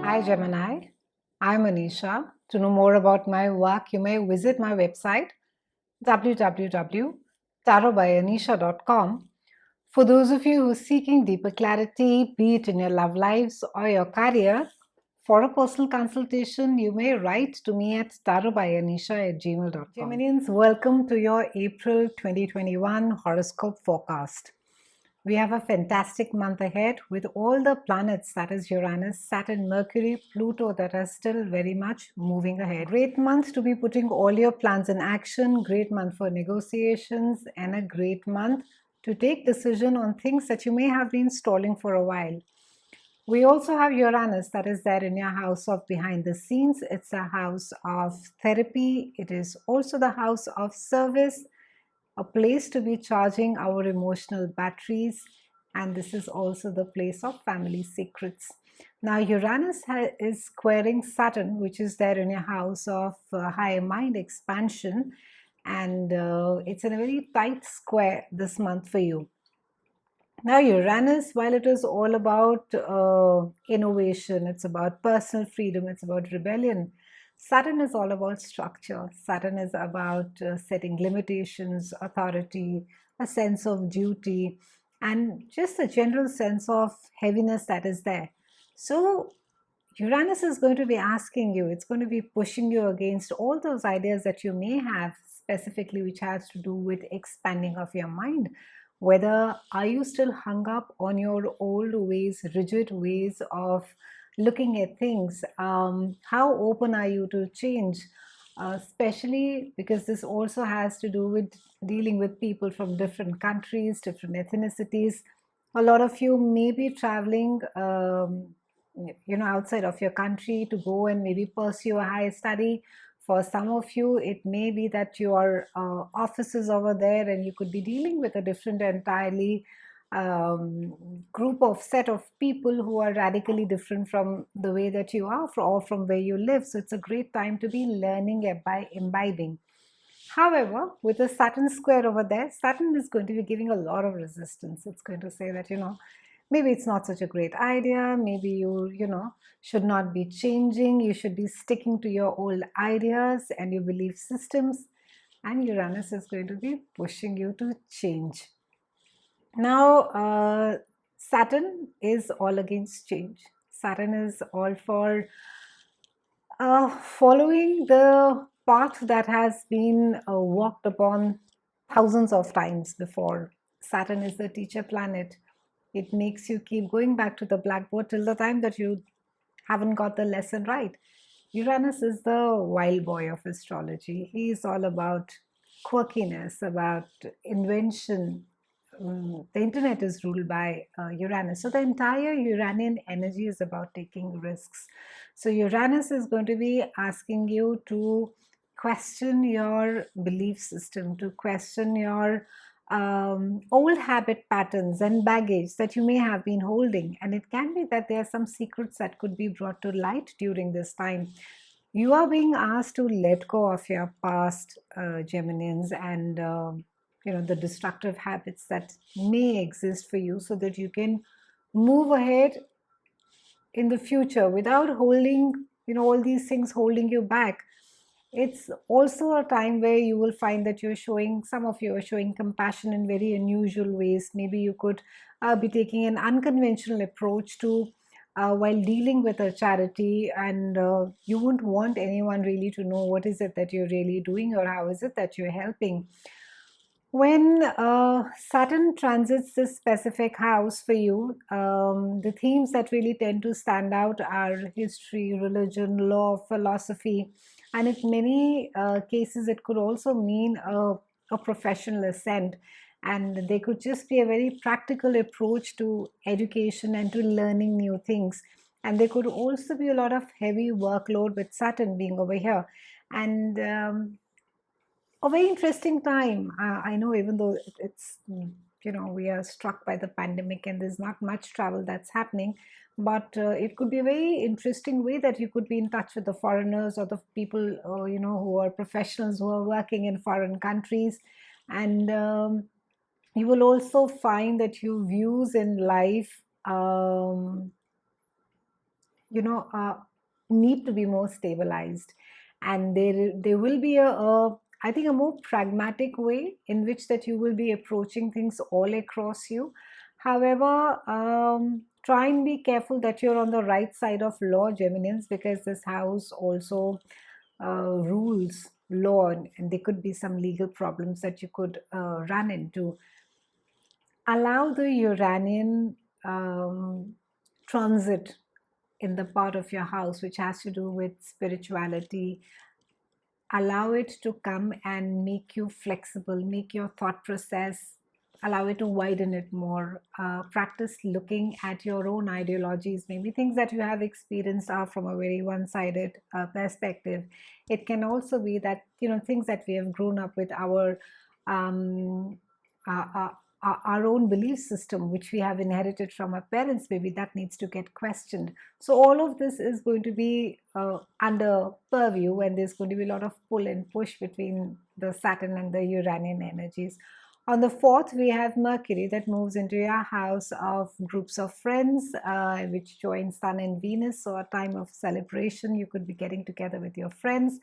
Hi Gemini, I'm Anisha. To know more about my work, you may visit my website www.tarotbyanisha.com. For those of you who are seeking deeper clarity, be it in your love lives or your career, for a personal consultation, you may write to me at tarotbyanisha@gmail.com. Geminians, welcome to your April 2021 horoscope forecast. We have a fantastic month ahead with all the planets, that is Uranus, Saturn, Mercury, Pluto, that are still very much moving ahead. Great month to be putting all your plans in action, great month for negotiations, and a great month to take decision on things that you may have been stalling for a while. We also have Uranus, that is there in your house of behind the scenes. It's a house of therapy. It is also the house of service, a place to be charging our emotional batteries, and this is also the place of family secrets. Now Uranus is squaring Saturn, which is there in your house of higher mind expansion, and it's in a very tight square this month for you. Now Uranus, while it is all about innovation, it's about personal freedom, it's about rebellion, Saturn is all about structure. Saturn is about setting limitations, authority, a sense of duty, and just a general sense of heaviness that is there. So Uranus is going to be asking you, it's going to be pushing you against all those ideas that you may have, specifically which has to do with expanding of your mind. Whether are you still hung up on your old ways, rigid ways of looking at things? How open are you to change? Especially because this also has to do with dealing with people from different countries, different ethnicities. A lot of you may be traveling outside of your country to go and maybe pursue a higher study. For some of you, it may be that your office is over there and you could be dealing with a different entirely group of set of people who are radically different from the way that you are or from where you live. So it's a great time to be learning by imbibing. However, with the Saturn square over there, Saturn is going to be giving a lot of resistance. It's going to say that, maybe it's not such a great idea. Maybe you should not be changing. You should be sticking to your old ideas and your belief systems. And Uranus is going to be pushing you to change. Now, Saturn is all against change. Saturn is all for following the path that has been walked upon thousands of times before. Saturn is the teacher planet. It makes you keep going back to the blackboard till the time that you haven't got the lesson right. Uranus is the wild boy of astrology. He is all about quirkiness, about invention. The internet is ruled by Uranus. So the entire Uranian energy is about taking risks. So Uranus is going to be asking you to question your belief system, to question your old habit patterns and baggage that you may have been holding. And it can be that there are some secrets that could be brought to light during this time. You are being asked to let go of your past, Geminians, and the destructive habits that may exist for you, so that you can move ahead in the future without holding all these things holding you back. It's also a time where you will find that some of you are showing compassion in very unusual ways. Maybe you could be taking an unconventional approach to while dealing with a charity, and you wouldn't want anyone really to know what is it that you're really doing or how is it that you're helping. When Saturn transits this specific house for you, the themes that really tend to stand out are history, religion, law, philosophy, and in many cases, it could also mean a professional ascent. And they could just be a very practical approach to education and to learning new things. And there could also be a lot of heavy workload with Saturn being over here. And a very interesting time. I know, even though it's, we are struck by the pandemic and there's not much travel that's happening, but it could be a very interesting way that you could be in touch with the foreigners or the people, who are professionals who are working in foreign countries. And you will also find that your views in life you know, need to be more stabilized, and there will be a I think a more pragmatic way in which that you will be approaching things all across you. However, try and be careful that you're on the right side of law, Geminians, because this house also rules law, and there could be some legal problems that you could run into. Allow the Uranian transit in the part of your house which has to do with spirituality. Allow it to come and make you flexible, make your thought process, allow it to widen it more. Practice looking at your own ideologies. Maybe things that you have experienced are from a very one-sided perspective. It can also be that, things that we have grown up with, um, our own belief system, which we have inherited from our parents, maybe that needs to get questioned. So all of this is going to be under purview, and there's going to be a lot of pull and push between the Saturn and the Uranian energies. On the 4th, we have Mercury that moves into your house of groups of friends, which join Sun and Venus. So a time of celebration. You could be getting together with your friends.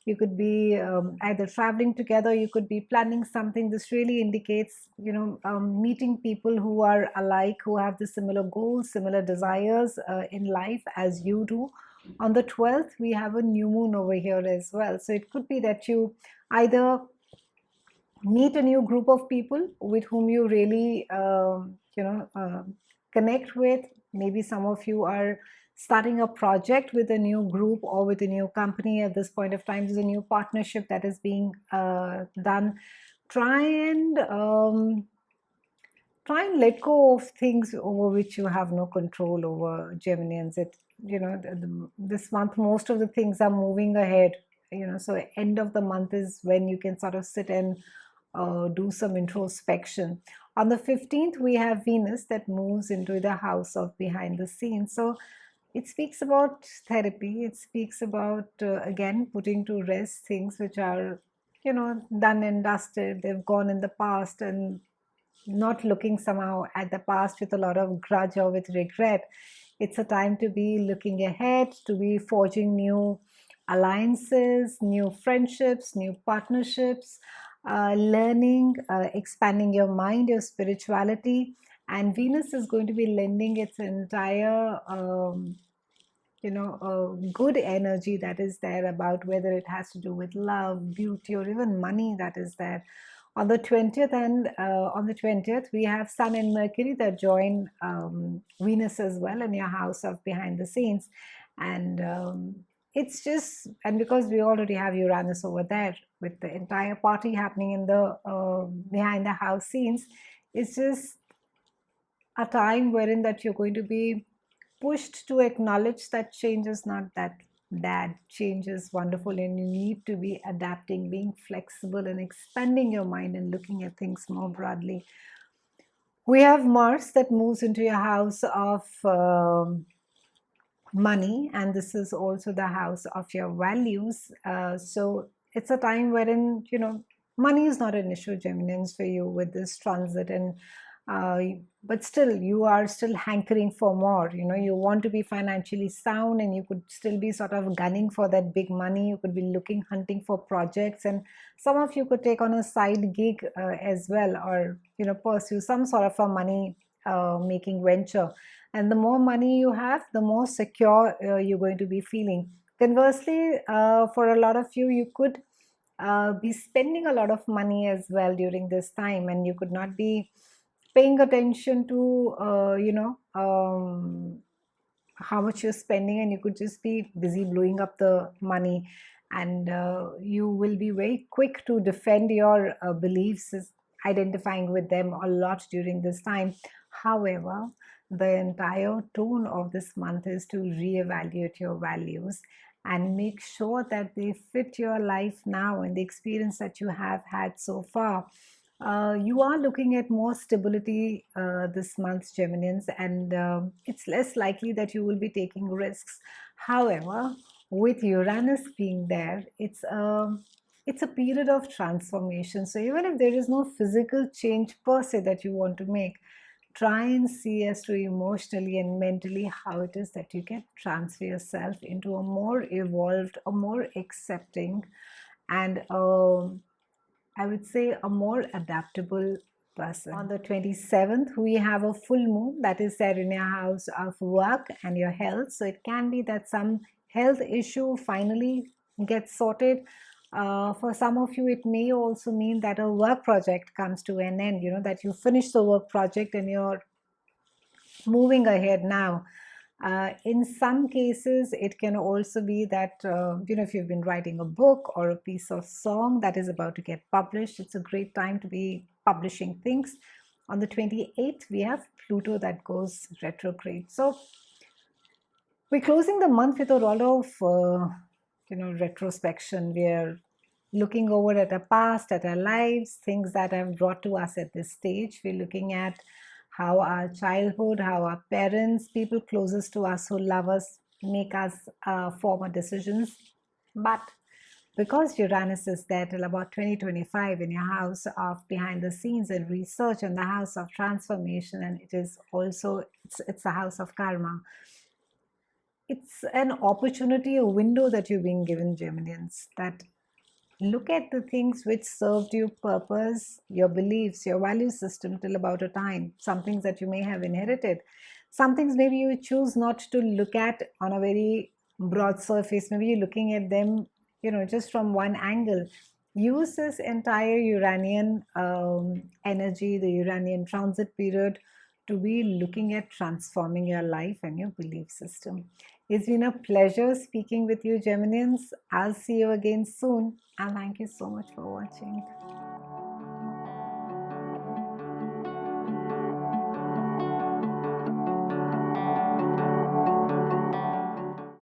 You could be either traveling together, you could be planning something. This really indicates, meeting people who are alike, who have the similar goals, similar desires in life as you do. On the 12th, we have a new moon over here as well. So it could be that you either meet a new group of people with whom you really, connect with. Maybe some of you are starting a project with a new group or with a new company at this point of time. There's a new partnership that is being done. Try and let go of things over which you have no control over, Geminians. This month most of the things are moving ahead. So end of the month is when you can sort of sit and do some introspection. On the 15th, we have Venus that moves into the house of behind the scenes. So it speaks about therapy. It speaks about, again, putting to rest things which are, done and dusted. They've gone in the past, and not looking somehow at the past with a lot of grudge or with regret. It's a time to be looking ahead, to be forging new alliances, new friendships, new partnerships, learning, expanding your mind, your spirituality. And Venus is going to be lending its entire good energy that is there, about whether it has to do with love, beauty, or even money that is there. On the 20th, we have Sun and Mercury that join Venus as well in your house of behind the scenes. And it's just, and because we already have Uranus over there with the entire party happening in the behind the house scenes, it's just a time wherein that you're going to be pushed to acknowledge that change is not that bad. Change is wonderful, and you need to be adapting, being flexible, and expanding your mind and looking at things more broadly. We have Mars that moves into your house of money, and this is also the house of your values. So it's a time wherein, money is not an issue, Geminians, for you with this transit. And but still you are still hankering for more. You want to be financially sound, and you could still be sort of gunning for that big money. You could be hunting for projects, and some of you could take on a side gig as well, or pursue some sort of a money making venture. And the more money you have, the more secure you're going to be feeling. Conversely, for a lot of you, you could be spending a lot of money as well during this time, and you could not be paying attention to how much you're spending, and you could just be busy blowing up the money. And you will be very quick to defend your beliefs, identifying with them a lot during this time. However, the entire tone of this month is to reevaluate your values and make sure that they fit your life now and the experience that you have had so far. You are looking at more stability this month, Geminians, and it's less likely that you will be taking risks. However, with Uranus being there, it's a period of transformation. So even if there is no physical change per se that you want to make, try and see as to emotionally and mentally how it is that you can transfer yourself into a more evolved, a more accepting, and I would say a more adaptable person. On the 27th, we have a full moon that is there in your house of work and your health. So it can be that some health issue finally gets sorted. For some of you, it may also mean that a work project comes to an end, that you finish the work project and you're moving ahead now. In some cases, it can also be that, if you've been writing a book or a piece of song that is about to get published, it's a great time to be publishing things. On the 28th, we have Pluto that goes retrograde. So we're closing the month with a lot of, retrospection. We're looking over at our past, at our lives, things that have brought to us at this stage. We're looking at how our childhood, how our parents, people closest to us who love us, make us form our decisions. But because Uranus is there till about 2025 in your house of behind the scenes and research, and the house of transformation, and it is also, it's a house of karma. It's an opportunity, a window that you're being given, Geminians, that look at the things which served you purpose, your beliefs, your value system till about a time, some things that you may have inherited, some things maybe you choose not to look at on a very broad surface, maybe you're looking at them, just from one angle. Use this entire Uranian energy, the Uranian transit period, to be looking at transforming your life and your belief system. It's been a pleasure speaking with you, Geminians. I'll see you again soon, and thank you so much for watching.